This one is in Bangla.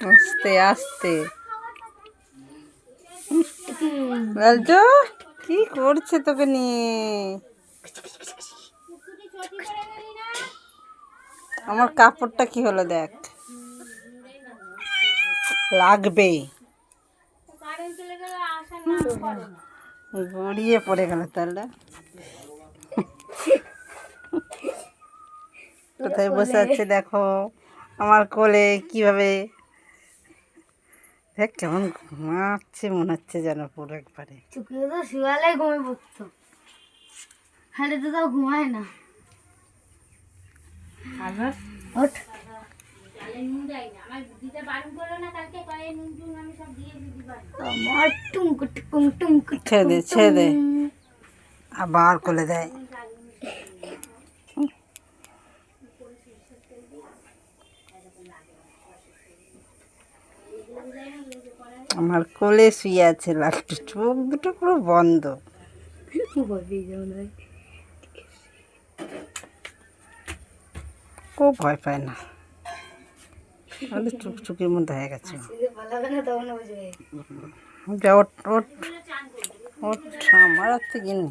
আস্তে আস্তে। লালটু কি করছে তোকে নিয়ে? আমার কাপড়টা কি হলো দেখ, লাগবে। গড়িয়ে পড়ে গেল তাহলে। কোথায় বসে আছে দেখো আমার কোলে, কিভাবে দেখ কেমন ঘুমাচ্ছে, মনে হচ্ছে যেন পুরো একবারে। চুকিয়ে তো শুয়ালে ঘুমিয়ে পড়তো, হাঁটে তো তাও ঘুমায় না। আবার ওঠ। আমার টুমকু টুকুম টুমকু ছেড়ে দে ছেড়ে দে, আবার কোলে দেয়। আমার কোলে শুয়ে আছে লালটু, চোখ দুটো পুরো বন্ধ। ও ভয় পায় না, আমাদের চুকচুকির মধ্যে হয়ে গেছে। যা ওঠ ওঠ ওঠ, আমার আর তো গিনি।